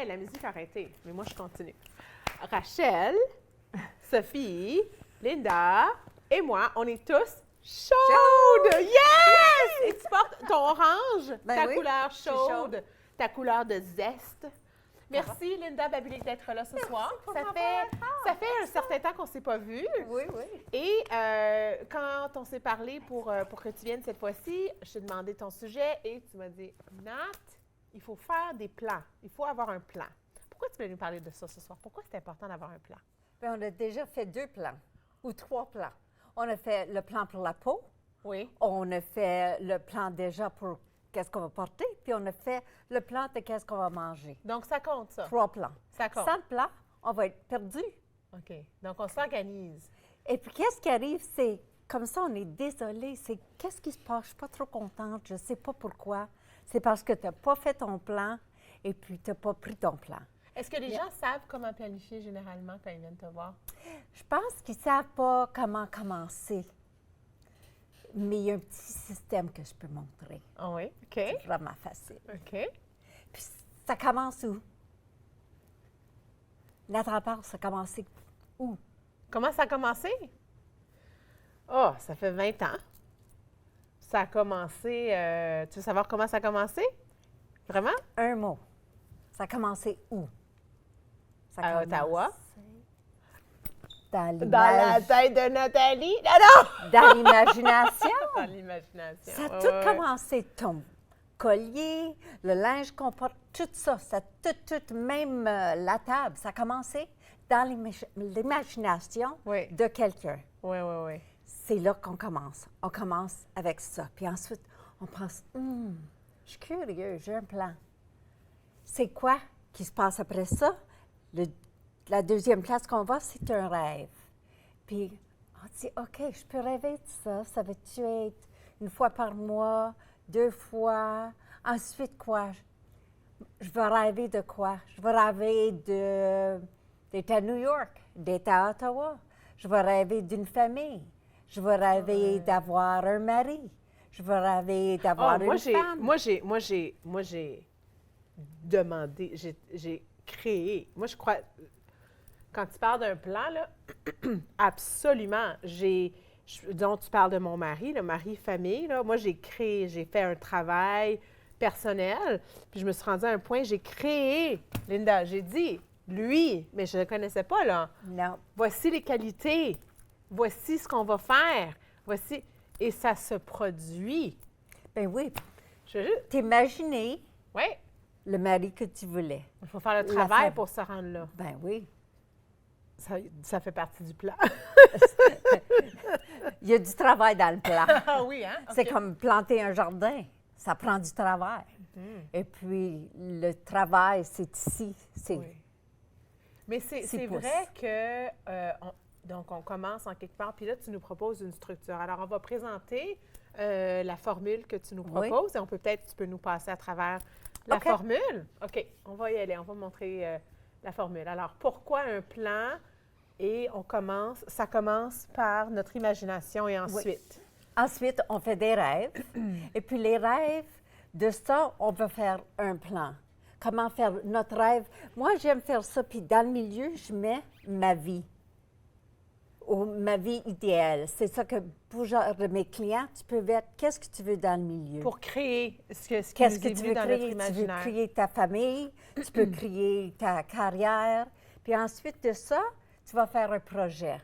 la musique a arrêté, mais moi, je continue. Rachel, Sophie, Linda et moi, on est tous chaudes! Yes! Et tu portes ton orange, ta couleur chaude, ta couleur de zeste. Merci, Linda Babulik, d'être là ce soir. Ça fait un certain temps qu'on ne s'est pas vus. Oui. Et quand on s'est parlé pour que tu viennes cette fois-ci, je t'ai demandé ton sujet et tu m'as dit, Nat, il faut faire des plans. Il faut avoir un plan. Pourquoi tu voulais nous parler de ça ce soir? Pourquoi c'est important d'avoir un plan? Bien, on a déjà fait 2 plans ou 3 plans. On a fait le plan pour la peau. Oui. On a fait le plan déjà pour qu'est-ce qu'on va porter, puis on a fait le plan de qu'est-ce qu'on va manger. Donc, ça compte, ça? 3 plans. Ça compte. Sans le plan, on va être perdu. OK. Donc, on s'organise. Et puis, qu'est-ce qui arrive, c'est comme ça, on est désolé. C'est qu'est-ce qui se passe? Je ne suis pas trop contente. Je ne sais pas pourquoi. C'est parce que tu n'as pas fait ton plan et puis tu n'as pas pris ton plan. Est-ce que les gens savent comment planifier généralement quand ils viennent te voir? Je pense qu'ils ne savent pas comment commencer. Mais il y a un petit système que je peux montrer. Ah oui? OK. C'est vraiment facile. OK. Puis ça commence où? La trempeur, ça a commencé où? Comment ça a commencé? Oh, ça fait 20 ans. Ça a commencé... tu veux savoir comment ça a commencé? Vraiment? Un mot. Ça a commencé où? Ça a À Ottawa? Dans Dans la tête de Nathalie? Non! Dans l'imagination. Dans l'imagination. Ça a tout commencé. Ton collier, le linge qu'on porte, tout ça. Ça tout, même la table. Ça a commencé dans l'imagination de quelqu'un. Oui. C'est là qu'on commence. On commence avec ça. Puis ensuite, on pense, je suis curieux, j'ai un plan. C'est quoi qui se passe après ça? La deuxième place qu'on va, c'est un rêve. Puis on dit, OK, je peux rêver de ça. Ça va-tu être une fois par mois, 2 fois? Ensuite, quoi? Je vais rêver de quoi? Je vais rêver d'être à New York, d'être à Ottawa. Je vais rêver d'une famille. Je vais rêver d'avoir un mari. Je vais rêver d'avoir une femme. Moi, j'ai demandé, j'ai créé. Moi, je crois... Quand tu parles d'un plan, là, absolument. Donc, tu parles de mon mari, le mari-famille. Là. Moi, j'ai fait un travail personnel, puis je me suis rendue à un point, j'ai créé, Linda, j'ai dit, lui, mais je ne le connaissais pas, là. Non. Voici les qualités. Voici ce qu'on va faire. Voici. Et ça se produit. Ben oui. Je veux juste... T'imaginer Oui. le mari que tu voulais. Il faut faire le travail pour se rendre là. Ben oui. Ça fait partie du plan. Il y a du travail dans le plan. Ah oui, hein? C'est comme planter un jardin. Ça prend du travail. Et puis, le travail, c'est ici. Oui. Mais c'est vrai que... donc, on commence en quelque part, puis là, tu nous proposes une structure. Alors, on va présenter la formule que tu nous proposes et tu peux nous passer à travers la formule. OK, on va y aller, on va montrer la formule. Alors, pourquoi un plan? Et ça commence par notre imagination et ensuite? Ensuite, on fait des rêves. Et puis, les rêves, de ça, on va faire un plan. Comment faire notre rêve? Moi, j'aime faire ça, puis dans le milieu, je mets ma vie. Ou ma vie idéale. C'est ça que pour mes clients, tu peux mettre qu'est-ce que tu veux dans le milieu. Pour créer ce qu'est-ce que tu veux dans créer? notre imaginaire. Tu veux créer ta famille, tu peux créer ta carrière. Puis ensuite de ça, tu vas faire un projet.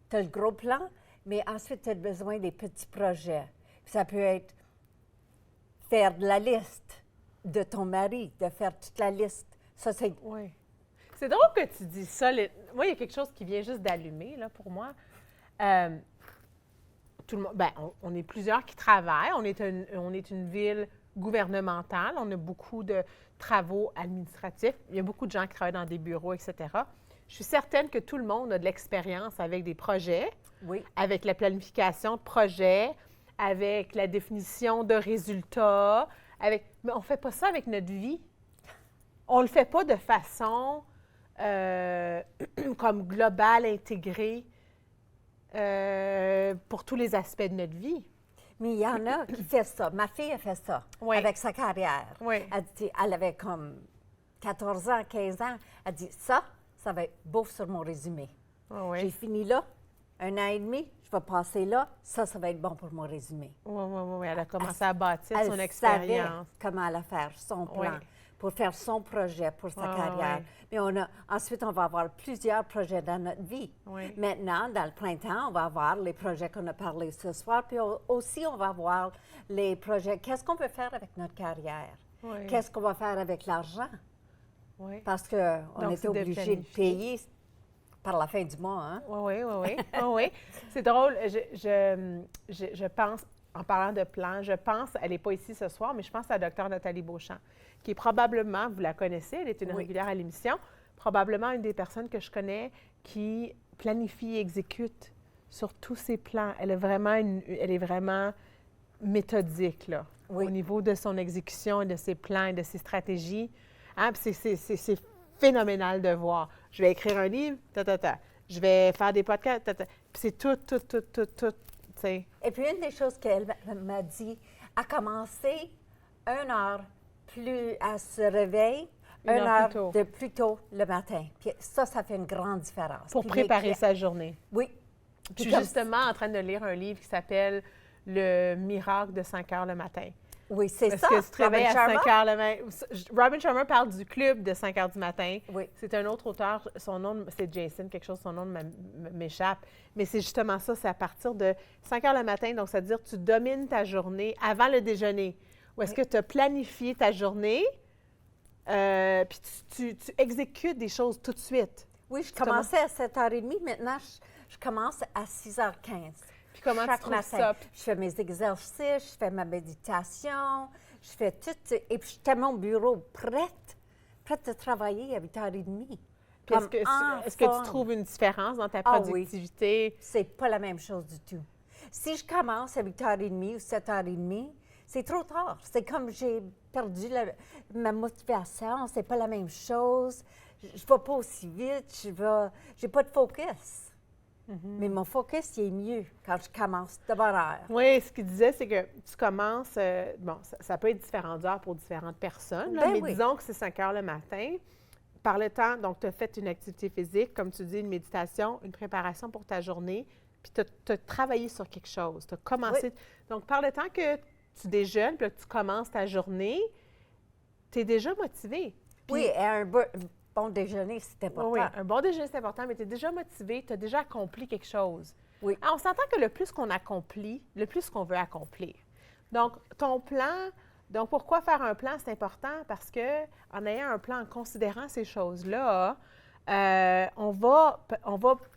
Tu as le gros plan, mais ensuite, tu as besoin des petits projets. Puis ça peut être faire de la liste de ton mari, de faire toute la liste. Ça, c'est... Oui. C'est drôle que tu dis ça. Moi, il y a quelque chose qui vient juste d'allumer, là, pour moi. Tout le monde, on est plusieurs qui travaillent. On est une ville gouvernementale. On a beaucoup de travaux administratifs. Il y a beaucoup de gens qui travaillent dans des bureaux, etc. Je suis certaine que tout le monde a de l'expérience avec des projets, avec la planification de projets, avec la définition de résultats. Mais on ne fait pas ça avec notre vie. On ne le fait pas de façon comme globale, intégrée pour tous les aspects de notre vie. Mais il y en a qui fait ça. Ma fille a fait ça avec sa carrière. Oui. Elle avait comme 14 ans, 15 ans, elle dit, ça va être beau sur mon résumé. Oui, J'ai fini là, 1 an et demi, je vais passer là, ça va être bon pour mon résumé. Oui, elle a commencé à bâtir son Elle expérience. savait comment elle allait faire son plan pour faire son projet pour sa carrière. Mais ensuite, on va avoir plusieurs projets dans notre vie. Oui. Maintenant, dans le printemps, on va avoir les projets qu'on a parlé ce soir, puis aussi, on va avoir les projets, qu'est-ce qu'on veut faire avec notre carrière? Oui. Qu'est-ce qu'on va faire avec l'argent? Oui. Parce qu'on était obligé de payer par la fin du mois, hein? Oui. C'est drôle. Je pense, en parlant de plan, elle n'est pas ici ce soir, mais je pense à la Dr Nathalie Beauchamp, qui est probablement, vous la connaissez, elle est une régulière à l'émission, probablement une des personnes que je connais qui planifie et exécute sur tous ses plans. Elle est vraiment méthodique, là, au niveau de son exécution et de ses plans et de ses stratégies. Hein? C'est phénoménal de voir. Je vais écrire un livre, je vais faire des podcasts, Puis c'est tout, t'sais. Et puis, une des choses qu'elle m'a dit, à commencer 1 heure plus, elle se réveille, 1 heure de plus tôt le matin. Puis ça fait une grande différence. Pour préparer sa journée. Oui. Je suis justement en train de lire un livre qui s'appelle « Le miracle de 5 heures le matin ». Oui, c'est ça. Parce que tu te réveilles à 5 heures le matin. Robin Sharma parle du club de 5 heures du matin. Oui. C'est un autre auteur. Son nom, c'est Jason, quelque chose, son nom m'échappe. Mais c'est justement ça, c'est à partir de 5 heures le matin. Donc, ça veut dire que tu domines ta journée avant le déjeuner. Ou est-ce que tu as planifié ta journée, puis tu exécutes des choses tout de suite. Oui, je commençais à 7h30. Maintenant, je commence à 6h15. Puis comment tu trouves ça? Je fais mes exercices, je fais ma méditation, je fais tout. Et puis, j'étais à mon bureau prête à travailler à 8h30. Puis est-ce que tu trouves une différence dans ta productivité? Oui. C'est pas la même chose du tout. Si je commence à 8h30 ou 7h30, c'est trop tard. C'est comme j'ai perdu ma motivation. C'est pas la même chose. Je ne vais pas aussi vite. J'ai pas de focus. Mais mon focus, il est mieux quand je commence de bonne heure. Oui, ce qu'il disait, c'est que tu commences... ça peut être différentes heures pour différentes personnes, là, mais disons que c'est 5 heures le matin. Par le temps, donc, tu as fait une activité physique, comme tu dis, une méditation, une préparation pour ta journée, puis tu as travaillé sur quelque chose. Tu as commencé... Oui. Donc, par le temps que tu déjeunes, puis tu commences ta journée, tu es déjà motivé. Puis, oui, et un bon déjeuner, c'est important. Oui, un bon déjeuner, c'est important, mais tu es déjà motivé, tu as déjà accompli quelque chose. Oui. Alors, on s'entend que le plus qu'on accomplit, le plus qu'on veut accomplir. Donc, ton plan, donc pourquoi faire un plan, c'est important? Parce que en ayant un plan, en considérant ces choses-là, on va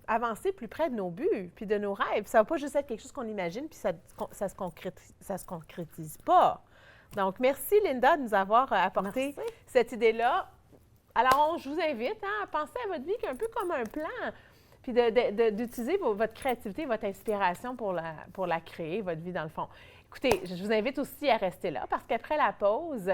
avancer plus près de nos buts puis de nos rêves. Ça ne va pas juste être quelque chose qu'on imagine puis ça se concrétise pas. Donc, merci, Linda, de nous avoir apporté cette idée-là. Alors, je vous invite à penser à votre vie un peu comme un plan, puis d'utiliser votre créativité, votre inspiration pour la créer, votre vie dans le fond. Écoutez, je vous invite aussi à rester là parce qu'après la pause,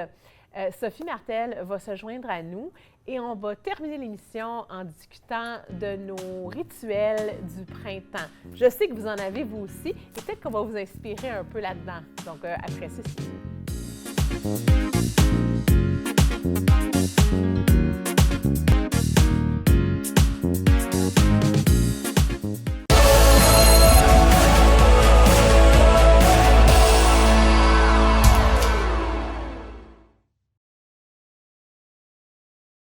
Sophie Martel va se joindre à nous et on va terminer l'émission en discutant de nos rituels du printemps. Je sais que vous en avez vous aussi et peut-être qu'on va vous inspirer un peu là-dedans. Donc, après ceci.